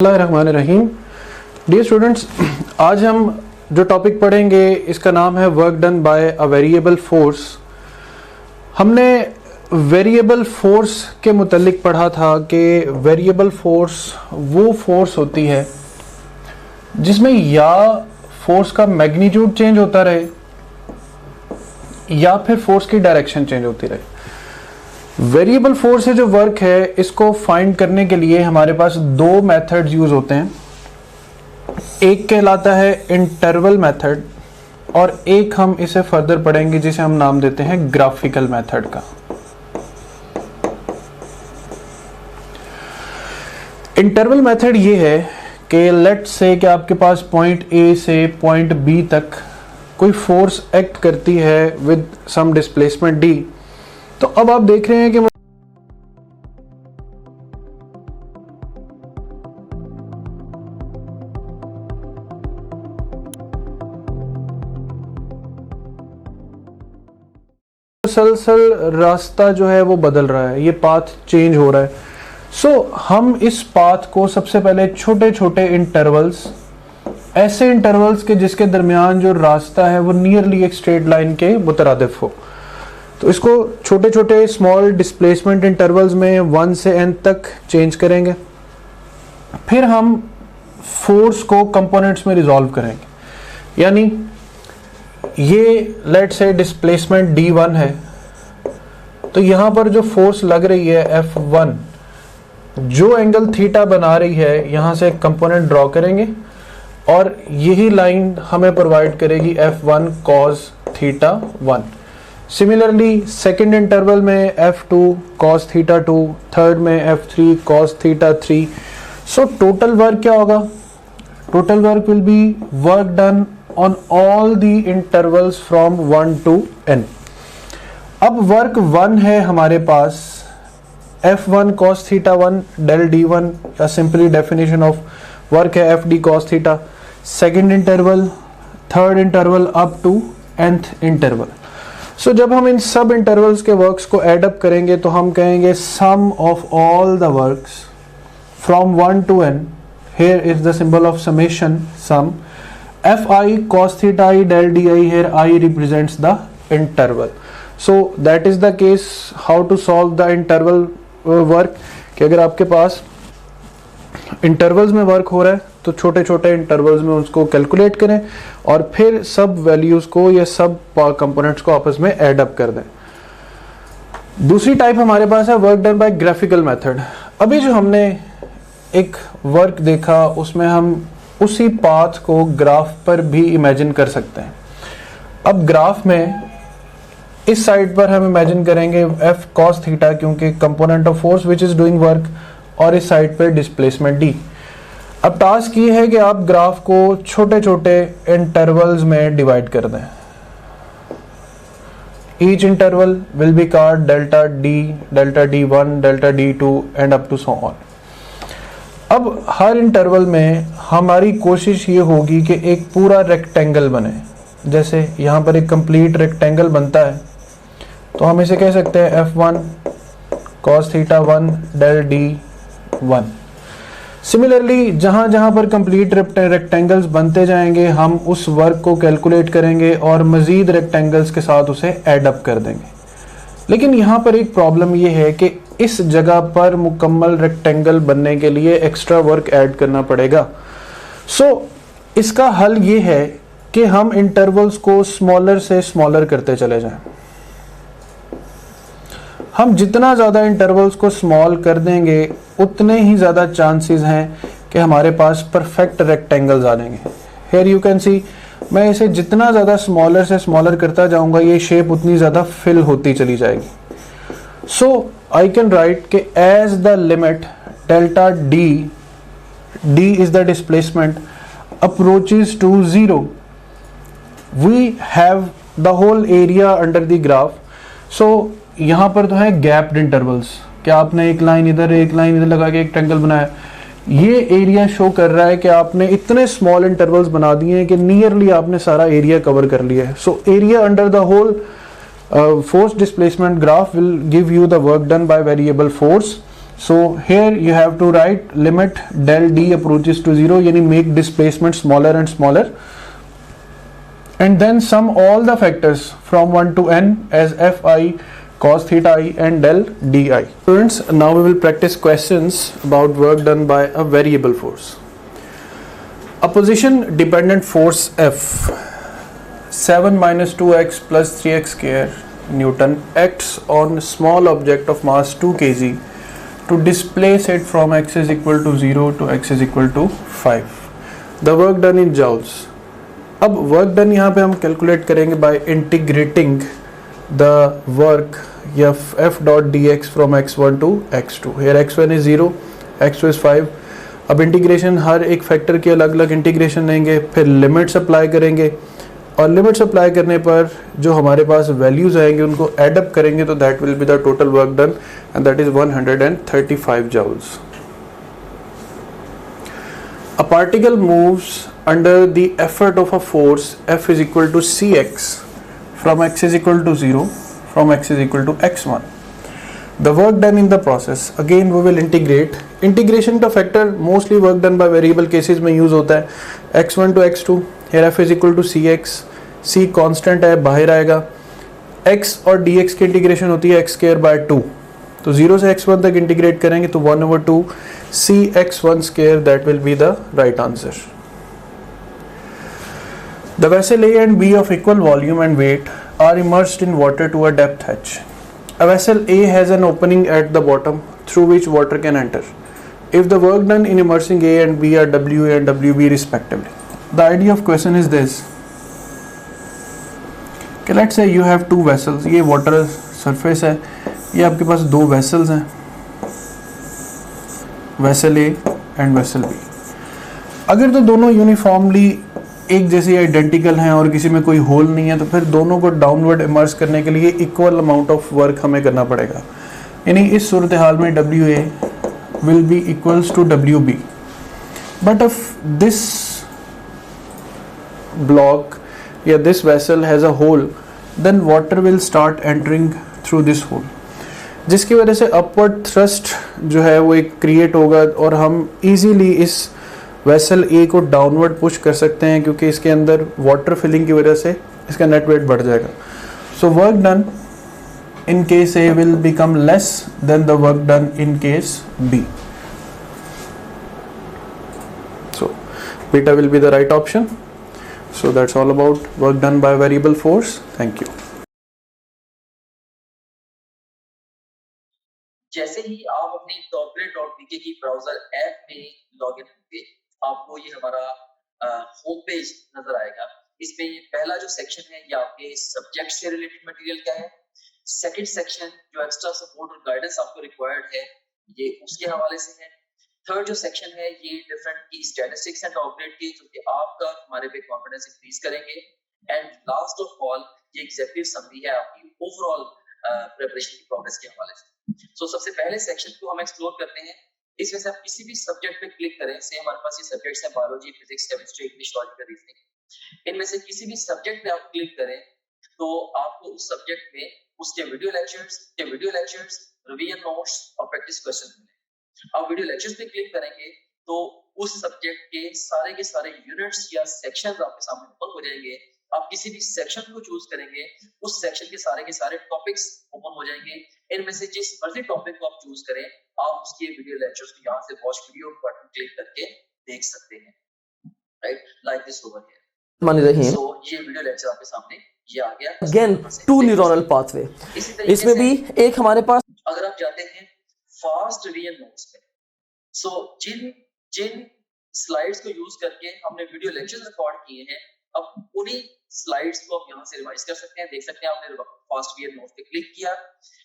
बिस्मिल्लाहिर्रहमानिर्रहीम। Dear students, आज हम जो टॉपिक पढ़ेंगे इसका नाम है work done bye a variable force. हमने वेरिएबल फोर्स के मुतल्लिक पढ़ा था कि वेरिएबल फोर्स वो फोर्स होती है जिसमें या फोर्स का मैग्नीट्यूड चेंज होता रहे या फिर फोर्स की डायरेक्शन चेंज होती रहे। वेरिएबल फोर्स से जो वर्क है इसको फाइंड करने के लिए हमारे पास दो मेथड्स यूज होते हैं। एक कहलाता है इंटरवल मेथड और एक हम इसे फर्दर पढ़ेंगे जिसे हम नाम देते हैं ग्राफिकल मेथड का। इंटरवल मेथड ये है कि लेट्स से कि आपके पास पॉइंट ए से पॉइंट बी तक कोई फोर्स एक्ट करती है विद सम डिस्प्लेसमेंट डी। तो अब आप देख रहे हैं कि मुसलसल रास्ता जो है वो बदल रहा है, ये पाथ चेंज हो रहा है। सो हम इस पाथ को सबसे पहले छोटे छोटे इंटरवल्स, ऐसे इंटरवल्स के जिसके दरमियान जो रास्ता है वो नियरली एक स्ट्रेट लाइन के मुतरादिफ हो, तो इसको छोटे छोटे स्मॉल डिस्प्लेसमेंट इंटरवल्स में 1 से n तक चेंज करेंगे। फिर हम फोर्स को कंपोनेंट्स में रिजॉल्व करेंगे। यानी ये लेट से डिस्प्लेसमेंट d1 है, तो यहाँ पर जो फोर्स लग रही है F1 जो एंगल थीटा बना रही है, यहाँ से एक कंपोनेंट ड्रॉ करेंगे और यही लाइन हमें प्रोवाइड करेगी F1 cos theta 1। Similarly second interval में F2 cos थीटा 2, थर्ड में F3 cos theta 3। So total work क्या होगा? Total work will be work done on all the intervals from 1 to n। अब work 1 है हमारे पास F1 cos theta 1 del d1, या simply definition of work है FD cos theta. Second interval, third interval up to nth interval. So जब हम इन सब intervals के works को एड अप करेंगे तो हम कहेंगे sum of all the works from 1 to n, here is the symbol of summation, sum, fi cos theta I del di, here I represents the interval. So that is the case how to solve the interval work, कि अगर आपके पास intervals में work हो रहा है तो छोटे छोटे इंटरवल्स में उसको कैलकुलेट करें और फिर सब वैल्यूज को या सब कंपोनेंट्स को आपस में ऐड अप कर दें। दूसरी टाइप हमारे पास है work done bye graphical method. अभी जो हमने एक वर्क देखा उसमें हम उसी पाथ को ग्राफ पर भी इमेजिन कर सकते हैं। अब ग्राफ में इस साइड पर हम इमेजिन करेंगे F cos थीटा, क्योंकि component of force which is doing work, और इस साइड पर डिस्प्लेसमेंट D। अब टास्क ये है कि आप ग्राफ को छोटे छोटे इंटरवल्स में डिवाइड कर दें। Each interval will be called delta D, delta D1, delta D2 and up to so on. अब हर इंटरवल में हमारी कोशिश ये होगी कि एक पूरा रेक्टेंगल बने। जैसे यहाँ पर एक कंप्लीट रेक्टेंगल बनता है तो हम इसे कह सकते हैं F1 cos theta 1 del D1। Similarly जहां जहां पर कंप्लीट रेक्टेंगल्स बनते जाएंगे हम उस वर्क को कैलकुलेट करेंगे और मजीद रेक्टेंगल्स के साथ उसे एड अप कर देंगे। लेकिन यहाँ पर एक प्रॉब्लम ये है कि इस जगह पर मुकम्मल रेक्टेंगल बनने के लिए एक्स्ट्रा वर्क ऐड करना पड़ेगा। सो इसका हल ये है कि हम इंटरवल्स को स्मॉलर से स्मॉलर करते चले जाएं। हम जितना ज़्यादा इंटरवल्स को स्मॉल कर देंगे उतने ही ज़्यादा चांसेस हैं कि हमारे पास परफेक्ट रेक्टेंगल्स आ जाएंगे। हेयर यू कैन सी, मैं इसे जितना ज़्यादा स्मॉलर से स्मॉलर करता जाऊंगा ये शेप उतनी ज़्यादा फिल होती चली जाएगी। सो आई कैन राइट कि as the limit delta D is the displacement, approaches to 0, we have the whole area under the graph. So यहाँ पर तो है गैप्ड इंटरवल्स, क्या आपने एक लाइन इधर लगा के एक ट्रायंगल बनाया, ये एरिया शो कर रहा है कि आपने इतने स्मॉल इंटरवल्स बना दिए हैं कि नियरली आपने सारा एरिया कवर कर लिया है। So area under the whole force displacement graph will give you the work done by variable force So here you have to write limit del d approaches to 0, यानी make displacement smaller and smaller, and then sum all the factors from 1 to n as fi cos theta I and del di. Students, now we will practice questions about work done by a variable force. A position dependent force F 7 minus 2x plus 3x square Newton acts on small object of mass 2 kg to displace it from x is equal to 0 to x is equal to 5. The work done in joules. अब work done यहाँ पे हम calculate करेंगे by integrating the work या f dot D X from x1 to x2. Here x1 is 0, x2 is 5. अब integration हर एक factor की अलग अलग इंटीग्रेशन लेंगे, फिर लिमिट्स अप्लाई करेंगे, और लिमिट्स अप्लाई करने पर जो हमारे पास वैल्यूज आएंगे उनको एडअप करेंगे, तो that will be the total work done, and that is 135 joules. A particle moves under the effort of a force F is equal to Cx from x is equal to 0 from x is equal to x1. The work done in the process, again we will integrate. Integration का factor mostly work done by variable cases में use होता है x1 to x2. Here F is equal to Cx, C constant है, बाहर आएगा. x और dx की integration होती है x square by 2, तो 0 से x1 तक इंटीग्रेट करेंगे तो 1/2 c x1 square, that will be the right answer. The vessel A and B of equal volume and weight are immersed in water to a depth h. A vessel A has an opening at the bottom through which water can enter. If the work done in immersing A and B are WA and WB respectively. The idea of question is this. Okay, let's say you have two vessels. ये water surface है, ये आपके पास दो vessels हैं, vessel A and vessel B. अगर तो दोनों uniformly एक जैसी आइडेंटिकल हैं और किसी में कोई होल नहीं है, तो फिर दोनों को डाउनवर्ड इमर्स करने के लिए इक्वल अमाउंट ऑफ वर्क हमें करना पड़ेगा. यानी इस सूरत हाल में WA will be equals to WB. But if this block या this vessel has a hole, then water will start entering through this hole, जिसकी वजह से अपवर्ड थ्रस्ट जो है वो एक क्रिएट होगा और हम इजीली इस वेसल ए को डाउनवर्ड पुश कर सकते हैं, क्योंकि इसके अंदर वाटर फिलिंग की वजह से इसका नेट वेट बढ़ जाएगा. So work done in case A will become less than the work done in case B. So beta will be the right option. So that's all about work done by variable force. Thank you. जैसे ही आप अपनी corporate.bk की browser app में login होंगे, आपको ये हमारा होम पेज नजर आएगा. इसमें ये पहला जो सेक्शन है ये आपके सब्जेक्ट से रिलेटेड मटेरियल का है. सेकंड सेक्शन जो एक्स्ट्रा सपोर्ट और गाइडेंस आपको रिक्वायर्ड है ये उसके हवाले से है. थर्ड जो सेक्शन है ये डिफरेंट की स्टैटिस्टिक्स एंड ऑपरेट की, जो कि आपका हमारे पे कॉन्फिडेंस इंक्रीज करेंगे. एंड लास्ट ऑफ ऑल ये एग्जीक्यूटिव समरी है आपकी ओवरऑल प्रिपरेशन की प्रोग्रेस के हवाले से. सो सबसे पहले सेक्शन को हम एक्सप्लोर करते हैं. इसमें से आप किसी भी सब्जेक्ट पे क्लिक करें. से हमारे पास ये सब्जेक्ट्स हैं biology, physics, chemistry, English, logical reasoning. इनमें से किसी भी सब्जेक्ट पे आप क्लिक करें तो आपको उस सब्जेक्ट में उसके वीडियो लेक्चर्स, रिवीजन नोट्स और प्रैक्टिस क्वेश्चन मिलेंगे. आप वीडियो लेक्चर्स पे क्लिक करेंगे तो उस सब्जेक्ट के सारे यूनिट्स या सेक्शंस आपके सामने ओपन हो जाएंगे. आप किसी भी सेक्शन को चूज करेंगे, उस सेक्शन के सारे टॉपिक्स ओपन हो जाएंगे. इनमें से जिस मर्जी टॉपिक को आप चूज करें, आप उसके वीडियो लेक्चर्स को यहाँ से वॉच वीडियो बटन क्लिक करके देख सकते हैं. Right, like this over here. So ये वीडियो लेक्चर आपके सामने ये आ गया. Again to neural pathway. इसमें भी एक हमारे पास, अगर आप जाते हैं फास्ट रिवीजन नोट्स पे, सो जिन स्लाइड्स को यूज करके हमने वीडियो लेक्चर्स रिकॉर्ड किए हैं, अब उन्हीं स्लाइड्स को आप यहाँ से रिवाइज कर सकते हैं. देख सकते हैं आपने फास्ट रिवीजन नोट्स पे क्लिक किया,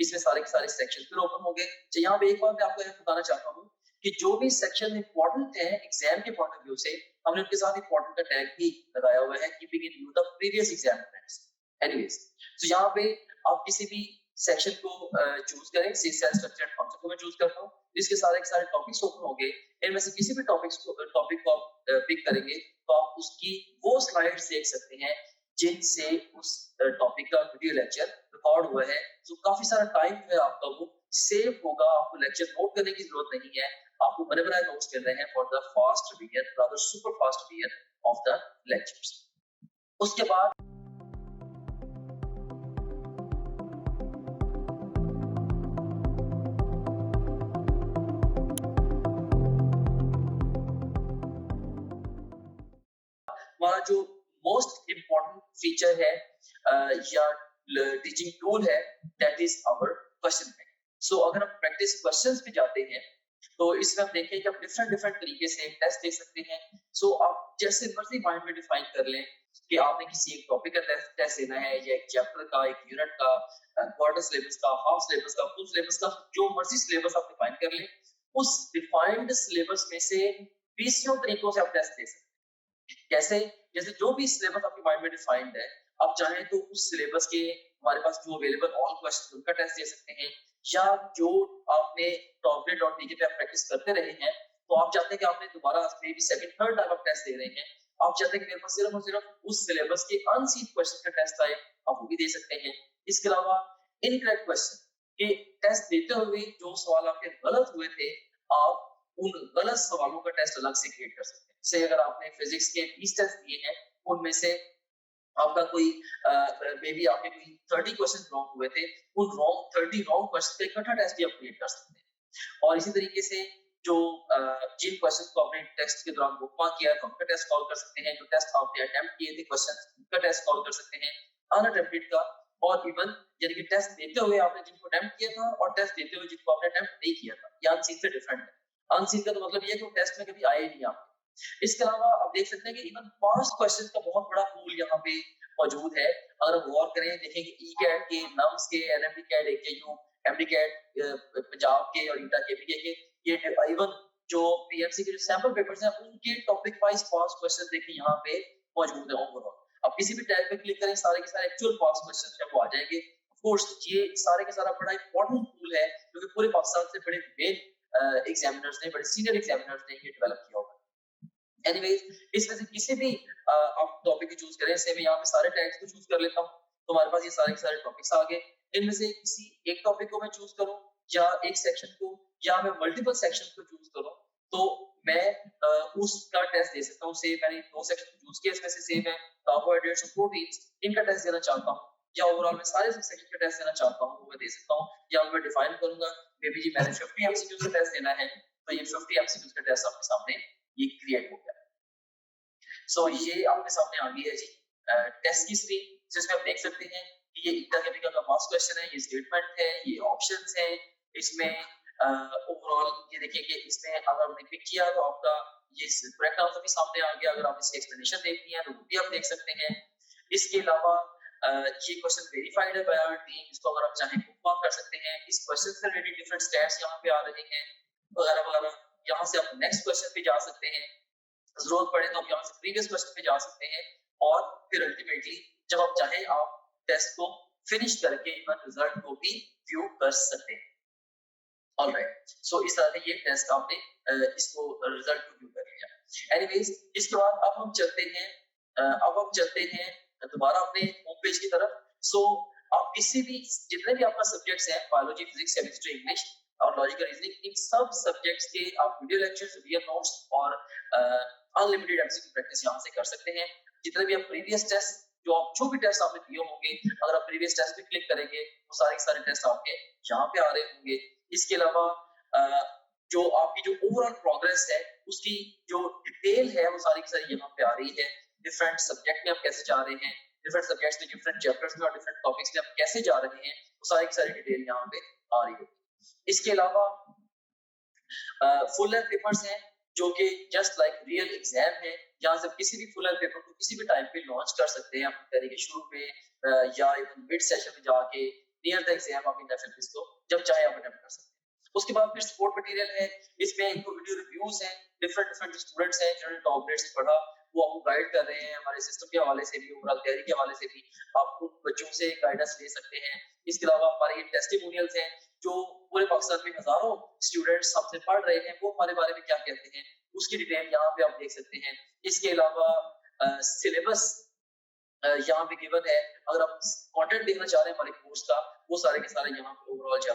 इसमें सारे के सारे सेक्शन फिर ओपन हो गए. तो यहाँ पे एक बात मैं आपको बताना चाहता हूँ कि जो भी सेक्शन इंपॉर्टेंट है एग्जाम के पॉइंट ऑफ व्यू से, हमने उनके साथ इंपॉर्टेंट का टैग भी लगाया हुआ है, keeping in view the previous exam friends. Anyways, तो यहाँ पे आप किसी भी सेक्शन को चूज करें. सी सेल स्ट्रक्चर एंड कॉन्सेप्ट को मैं चूज करता हूँ. इसके सारे टॉपिक्स ओपन हो गए. इनमें से किसी भी टॉपिक को आप पिक करेंगे तो आप उसकी वो स्लाइड्स देख सकते हैं जिनसे उस टॉपिक का वीडियो लेक्चर रिकॉर्ड हुआ है. तो काफी सारा टाइम जो है आपका वो सेव होगा, आपको लेक्चर नोट करने की जरूरत नहीं है, आपको बने बनाए नोट्स मिल रहे हैं for the fast revision, rather super fast revision of the lectures. उसके बाद हमारा जो मोस्ट इम्पोर्टेंट फीचर है या टीचिंग टूल है, that is our question bank. So अगर हम प्रैक्टिस क्वेश्चंस पे जाते हैं तो इसमें हम देखें कि आप डिफरेंट डिफरेंट तरीके से टेस्ट दे सकते हैं। सो आप जैसे मर्जी माइंड में डिफाइन कर लें कि आपने किसी एक टॉपिक का टेस्ट देना है, या एक चैप्टर का, एक यूनिट का, क्वार्टर सिलेबस का, हाफ सिलेबस का, फुल सिलेबस का, जो मर्जी सिलेबस आप डिफाइन कर लें, उस डिफाइंड सिलेबस में से 20 तरीकों से आप टेस्ट दे सकते हैं। कैसे? जैसे जो भी सिलेबस आपके माइंड में डिफाइंड है, आप चाहें तो उस सिलेबस के हमारे पास जो अवेलेबल ऑल क्वेश्चन उनका टेस्ट दे सकते हैं, या जो आपने टॉपलेट.टीके पे आप प्रैक्टिस करते रहे हैं, तो आप चाहते हैं कि आपने दोबारा may be second third time आप टेस्ट दे रहे हैं, आप चाहते हैं कि मेरे पास सिर्फ और सिर्फ उस सिलेबस के अनसीन क्वेश्चन का टेस्ट आए, आप वो भी दे सकते हैं। इसके अलावा इनकरेक्ट क्वेश्चन के टेस्ट देते हुए जो सवाल आपके गलत हुए थे, आप उन गलत सवालों का टेस्ट अलग से क्रिएट कर सकते हैं। से अगर आपने फिजिक्स के 20 टेस्ट दिए हैं, उनमें से आपका कोई मे बी आपके कोई 30 क्वेश्चन रॉन्ग हुए थे, उन 30 रॉन्ग क्वेश्चन का इकट्ठा टेस्ट भी आप क्रिएट कर सकते हैं। और इसी तरीके से जो जिन क्वेश्चन को आपने टेस्ट के दौरान बुकमार्क किया है, तो उनका टेस्ट कॉल कर सकते हैं। जो टेस्ट आपने अटेम्प्ट किए थे क्वेश्चन, उनका टेस्ट कॉल कर सकते हैं, अनअटेम्प्टेड का, और इवन यानी कि टेस्ट देते हुए आपने जिनको अटेम्प्ट किया था और टेस्ट देते हुए जिनको आपने अटेम्प्ट नहीं किया था, ये अनसीन से डिफरेंट है। अनसीन का तो मतलब ये है कि वो टेस्ट में कभी आए नहीं आपके। इसके अलावा आप देख सकते हैं कि इवन पास्ट क्वेश्चन का बहुत बड़ा पूल यहाँ पे मौजूद है। अगर हम गौर करें, देखें कि ई कैट के, नम्स के, NMD CAT, AKU, MD CAT Punjab के और ईटा केपीके के, ये इवन जो पीएमसी के जो सैंपल पेपर्स हैं, उनके टॉपिक वाइज पास्ट क्वेश्चन देखें यहाँ पे मौजूद है ओवरऑल। अब किसी भी टैब पे क्लिक करें, सारे के सारे एक्चुअल पास्ट क्वेश्चन है वो आ जाएंगे। ऑफ कोर्स ये सारे के सारा बड़ा इंपॉर्टेंट टूल है, क्योंकि पूरे पाकिस्तान से बड़े मेन एग्जामिनर्स ने, बड़े सीनियर एग्जामिनर्स ने ये डेवलप किया होगा। एनीवेज, इसमें से किसी भी आप टॉपिक को चूज करें, से मैं यहाँ पे सारे टैग्स को चूज कर लेता हूँ, तो हमारे पास ये सारे के सारे टॉपिक्स आ गए। इनमें से किसी एक टॉपिक को मैं चूज करूँ, या एक सेक्शन को, या मैं मल्टीपल सेक्शन को चूज करूँ, तो मैं उसका टेस्ट दे सकता हूँ। से मैंने 2 सेक्शन चूज किए, इसमें से सेम है कार्बोहाइड्रेट्स और प्रोटीन्स, इनका टेस्ट देना चाहता हूँ, या ओवरऑल मैं सारे सेक्शन का टेस्ट देना चाहता हूँ, वो मैं दे सकता हूँ। या मैं डिफाइन करूंगा, मे बी जी मैंने 50 एमसीक्यू का टेस्ट देना है, तो ये 50 एमसीक्यू का टेस्ट आपके सामने ये क्रिएट हो गया। सो ये आपके सामने आ गई है जी टेस्ट की स्क्रीन, जिसमें आप देख सकते हैं कि ये ईटा केमिकल का पास्ट क्वेश्चन है, ये स्टेटमेंट है, ये ऑप्शंस है। इसमें ओवरऑल ये देखिए कि इसमें अगर आपने पिक किया तो आपका ये करेक्ट आंसर भी सामने आ गया। अगर आप इसकी एक्सप्लेनेशन देखनी है तो वो भी आप देख सकते हैं। इसके अलावा ये क्वेश्चन वेरीफाइड है बाय आवर टीम, इसको अगर आप चाहें बुकमार्क कर सकते हैं। इस क्वेश्चन से रिलेटेड डिफरेंट स्टैट्स यहाँ पे आ रहे हैं वगैरह वगैरह। यहाँ से आप नेक्स्ट क्वेश्चन पे जा सकते हैं, जरूरत पड़े तो आप यहाँ से प्रीवियस क्वेश्चन पे जा सकते हैं, और फिर अल्टीमेटली जब आप चाहें आप टेस्ट को फिनिश करके इवन रिजल्ट को भी व्यू कर सकते हैं। ऑलराइट, सो इस तरह से ये टेस्ट आपने इसको रिजल्ट को व्यू कर लिया। एनीवेज, इसके बाद अब हम चलते हैं दोबारा अपने होम पेज की तरफ। सो आप किसी भी जितने भी आपका सब्जेक्ट्स हैं, बायोलॉजी, फिजिक्स, केमिस्ट्री, इंग्लिश और लॉजिकल रीजनिंग, इन सब सब्जेक्ट्स के आप वीडियो लेक्चर्स, वीडियो नोट्स और अनलिमिटेड एमसीक्यू प्रैक्टिस यहां से कर सकते हैं। जितने भी आप प्रीवियस टेस्ट जो भी टेस्ट आपने दिए होंगे, अगर आप प्रीवियस टेस्ट पे क्लिक करेंगे वो सारे टेस्ट आपके यहाँ पे आ रहे होंगे। इसके अलावा जो आपकी जो ओवरऑल प्रोग्रेस है उसकी जो डिटेल है वो सारी की सारी यहाँ पे आ रही है। डिफरेंट सब्जेक्ट में आप कैसे जा रहे हैं, डिफरेंट सब्जेक्ट्स में, डिफरेंट चैप्टर्स में और डिफरेंट टॉपिक्स में आप कैसे जा रहे हैं, वो सारी की सारी डिटेल यहाँ पे आ रही है। इसके अलावा फुल लेंथ पेपर्स हैं जो कि जस्ट लाइक रियल एग्जाम है। यहाँ से किसी भी फुल लेंथ पेपर को किसी भी टाइम पे लॉन्च कर सकते हैं, अपनी तरीके शुरू पे या इवन मिड सेशन में जाके नियर द एग्जाम आप इन एफएलपीस को जब चाहे आप अटेम्प्ट कर सकते हैं। उसके बाद फिर सपोर्ट मटेरियल है, इसमें इनको वीडियो रिव्यूज हैं, डिफरेंट स्टूडेंट्स हैं जिन्होंने टॉप ग्रेड से पढ़ा, वो आपको गाइड कर रहे हैं हमारे सिस्टम के हवाले से भी, ओवरऑल तैयारी के हवाले से भी आप उन बच्चों से गाइडेंस ले सकते हैं। इसके अलावा हमारे ये टेस्टिमोनियल्स हैं जो पूरे पाकिस्तान में हजारों स्टूडेंट्स हमसे पढ़ रहे हैं, वो हमारे बारे में क्या कहते हैं उसकी डिटेल यहाँ पे आप देख सकते हैं। इसके अलावा सिलेबस यहाँ पे गिवन है, अगर आप कंटेंट देखना चाह रहे हैं हमारे कोर्स का, वो सारे के सारे यहाँ पे ओवरऑल जो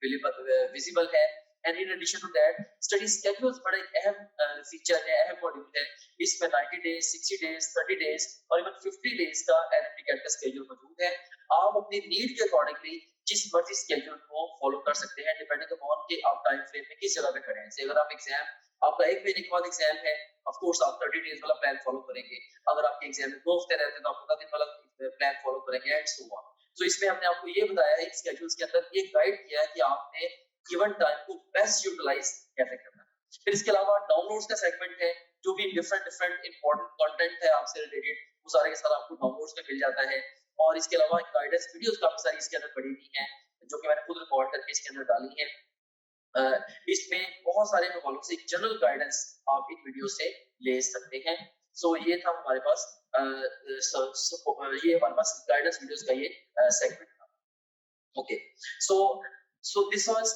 विजिबल है। And in addition to that study schedules बड़ा एक अहम फीचर है, अहम मॉड्यूल है। इसमें 90 डेज, 60 डेज, 30 डेज और इवन 50 डेज का एनएमटी का स्केड्यूल मौजूद है। आप अपनी नीड के अकॉर्डिंगली जिस मर्जी स्केड्यूल को फॉलो कर सकते हैं डिपेंडिंग अपॉन कि आप टाइम फ्रेम में किस जगह पे खड़े हैं। अगर आप एग्जाम, आपका एक महीने के बाद एग्जाम है, ऑफ कोर्स आप 30 डेज वाला प्लान फॉलो करेंगे। अगर आपके एग्जाम में 2 हफ्ते रहते हैं तो आप 15 दिन वाला प्लान फॉलो करेंगे एंड सो ऑन। तो इसमें हमने आपको ये बताया है स्केड्यूल्स के अंदर ये गाइड किया है कि आपने गिवन टाइम को बेस्ट यूटिलाइज कैसे करना है। फिर इसके अलावा डाउनलोड्स का सेगमेंट है, जो भी डिफरेंट इंपॉर्टेंट कंटेंट है आपसे रिलेटेड वो सारे के सारे आपको डाउनलोड्स में मिल जाता है। और इसके अलावा गाइडेंस वीडियोस काफी सारी इसके अंदर पड़ी हुई हैं जो कि मैंने खुद रिकॉर्ड करके इसके अंदर डाली है। इसमें बहुत सारे हवालों से जनरल गाइडेंस आप इन वीडियो से ले सकते हैं। सो ये था हमारे पास ये हमारे पास गाइडेंस वीडियोस का ये सेगमेंट था। Okay, so this was